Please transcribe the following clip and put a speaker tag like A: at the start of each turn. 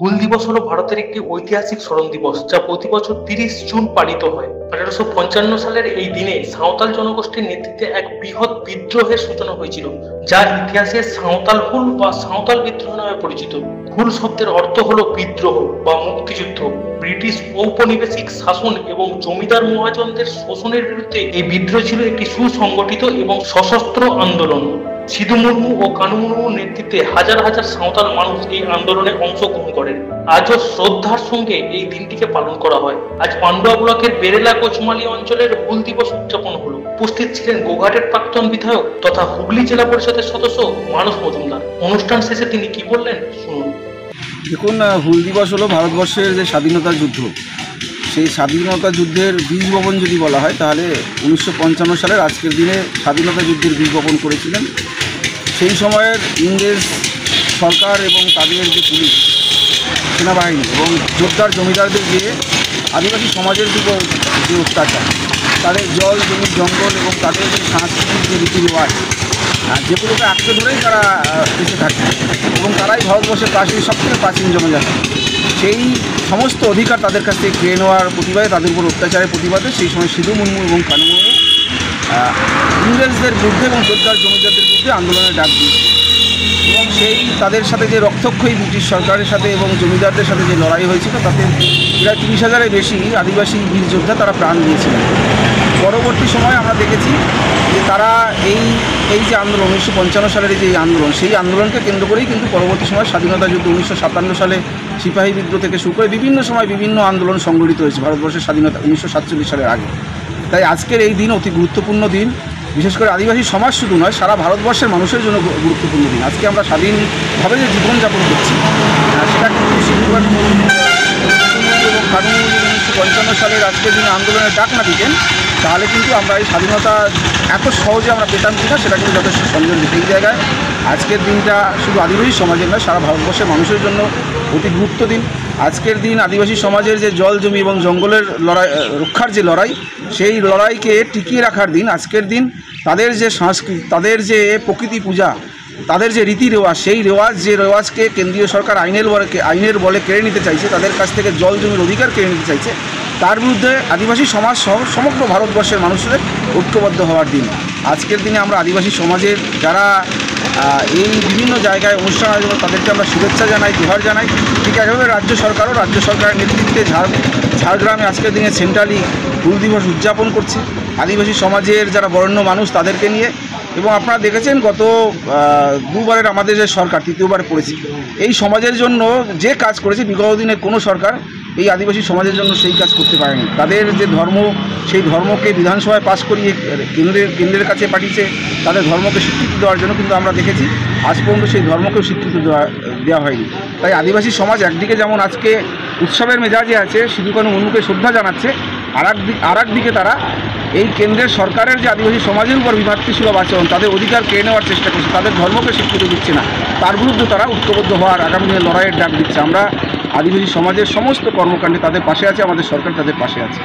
A: হুল দিবস হলো ভারতের একটি ঐতিহাসিক স্মরণ দিবস, যা প্রতি বছর 30 জুন পালিত হয়। 1855 সালের এই দিনে সাঁওতাল জনগোষ্ঠীর নেতৃত্বে এক বৃহৎ বিদ্রোহের সূচনা হয়েছিল, যা ইতিহাসে সাঁওতাল হুল বা সাঁওতাল বিদ্রোহ নামে পরিচিত। হুল শব্দের অর্থ হলো বিদ্রোহ বা মুক্তিযুদ্ধ। ব্রিটিশ ঔপনিবেশিক শাসন এবং জমিদার মহাজনদের শোষণের বিরুদ্ধে এই বিদ্রোহ ছিল একটি সুসংগঠিত এবং সশস্ত্র আন্দোলন। সিধু মুর্মু ও কানু মুর্মুর নেতৃত্বে হাজার হাজার সাঁওতাল মানুষ এই আন্দোলনে অংশগ্রহণ করেন। আজও শ্রদ্ধার সঙ্গে এই দিনটিকে পালন করা হয়। আজ পান্ডুয়া ব্লকের বেরেলা কোচমালি অঞ্চলের হুল দিবস উদযাপন হলো। উপস্থিত ছিলেন গোঘাটের প্রাক্তন বিধায়ক তথা হুগলি জেলা পরিষদের সদস্য মানস মজুমদার। অনুষ্ঠান শেষে তিনি কি বললেন শুনুন।
B: দেখুন, হুল দিবস হলো ভারতবর্ষের যে স্বাধীনতার যুদ্ধ, সেই স্বাধীনতা যুদ্ধের বীজ বপন যদি বলা হয় তাহলে 1955 সালের আজকের দিনে স্বাধীনতা যুদ্ধের বীজ বপন করেছিলেন। সেই সময়ের ইংরেজ সরকার এবং তাদের যে পুলিশ সেনাবাহিনী এবং জোরদার জমিদারদের যে আদিবাসী সমাজের উপর যে অত্যাচার, তাদের জল জমি জঙ্গল এবং তাদের যে সাংস্কৃতিক যে রীতি রেওয়াজ, যেগুলোকে আঁকড়ে ধরেই তারা বেঁচে থাকে এবং তারাই ভারতবর্ষের সবথেকে প্রাচীন জনজাতি। সেই সমস্ত অধিকার তাদের কাছ থেকে কেড়ে নেওয়ার প্রতিবাদে, তাদের উপর অত্যাচারের প্রতিবাদে সেই সময় সিধু মুর্মু এবং কানু মুর্মু ইংরেজদের বিরুদ্ধে এবং জোরদার জমিদারদের বিরুদ্ধে আন্দোলনের ডাক দিয়েছে। এবং সেই তাদের সাথে যে রক্তক্ষয়ী ব্রিটিশ সরকারের সাথে এবং জমিদারদের সাথে যে লড়াই হয়েছিল, তাতে প্রায় 30,000-এর বেশি আদিবাসী বীর যোদ্ধা তারা প্রাণ দিয়েছিলেন। পরবর্তী সময় আমরা দেখেছি যে তারা এই যে আন্দোলন 1955 সালের যে আন্দোলন, সেই আন্দোলনকে কেন্দ্র করেই কিন্তু পরবর্তী সময় স্বাধীনতা যুদ্ধ 1957 সালে সিপাহী বিদ্রোহ থেকে শুরু করে বিভিন্ন সময় বিভিন্ন আন্দোলন সংগঠিত হয়েছে ভারতবর্ষের স্বাধীনতা 1947 সালের আগে। তাই আজকের এই দিন অতি গুরুত্বপূর্ণ দিন, বিশেষ করে আদিবাসী সমাজ শুধু নয়, সারা ভারতবর্ষের মানুষের জন্য গুরুত্বপূর্ণ দিন। আজকে আমরা স্বাধীনভাবে যে জীবনযাপন করছি, সেটা কিন্তু সিধু মুর্মু এবং কানু মুর্মু যদি 1955 সালের আজকের দিনে আন্দোলনের ডাক না দিতেন, তাহলে কিন্তু আমরা এই স্বাধীনতা এত সহজে আমরা পেতাম কিনা সেটা কিন্তু যথেষ্ট সন্দেহ। এই জায়গায় আজকের দিনটা শুধু আদিবাসী সমাজের নয়, সারা ভারতবর্ষের মানুষের জন্য অতি গুরুত্ব দিন। আজকের দিন আদিবাসী সমাজের যে জল জমি এবং জঙ্গলের লড়াই রক্ষার যে লড়াই, সেই লড়াইকে টিকিয়ে রাখার দিন আজকের দিন। তাদের যে সংস্কৃতি, তাদের যে প্রকৃতি পূজা, তাদের যে রীতি রেওয়াজ, সেই রেওয়াজকে কেন্দ্রীয় সরকার আইনের বলে কেড়ে নিতে চাইছে, তাদের কাছ থেকে জল জমির অধিকার কেড়ে নিতে চাইছে, তার বিরুদ্ধে আদিবাসী সমাজ সহ সমগ্র ভারতবর্ষের মানুষদের ঐক্যবদ্ধ হওয়ার দিন। আজকের দিনে আমরা আদিবাসী সমাজের যারা এই বিভিন্ন জায়গায় অনুষ্ঠান আয়োজন, তাদেরকে আমরা শুভেচ্ছা জানাই, জোহার জানাই। ঠিক একইভাবে রাজ্য সরকারের নেতৃত্বে ঝাড়গ্রামে আজকের দিনে সেন্ট্রালি হুল দিবস উদযাপন করছি আদিবাসী সমাজের যারা বরেণ্য মানুষ তাদেরকে নিয়ে। এবং আপনারা দেখেছেন গত দুবারের আমাদের যে সরকার তৃতীয়বার পড়েছে, এই সমাজের জন্য যে কাজ করেছে বিগত দিনে কোনো সরকার এই আদিবাসী সমাজের জন্য সেই কাজ করতে পারেনি। তাদের যে ধর্ম, সেই ধর্মকে বিধানসভায় পাশ করিয়ে কেন্দ্রের কাছে পাঠিয়েছে তাদের ধর্মকে স্বীকৃতি দেওয়ার জন্য, কিন্তু আমরা দেখেছি আজ পর্যন্ত সেই ধর্মকেও স্বীকৃতি দেওয়া হয়নি। তাই আদিবাসী সমাজ একদিকে যেমন আজকে উৎসবের মেজাজে আছে, সিধু কানু মুর্মুকে শ্রদ্ধা জানাচ্ছে, আর একদিকে তারা এই কেন্দ্রের সরকারের যে আদিবাসী সমাজের উপর বিভক্তিসুলভ আচরণ, তাদের অধিকার কেড়ে নেওয়ার চেষ্টা করছে, তাদের ধর্মকে স্বীকৃতি দিচ্ছে না, তার বিরুদ্ধে তারা ঐক্যবদ্ধ হওয়ার আগামী দিনে লড়াইয়ের ডাক দিচ্ছে। আমরা আদিবাসী সমাজের সমস্ত কর্মকাণ্ডে তাদের পাশে আছে, আমাদের সরকার তাদের পাশে আছে।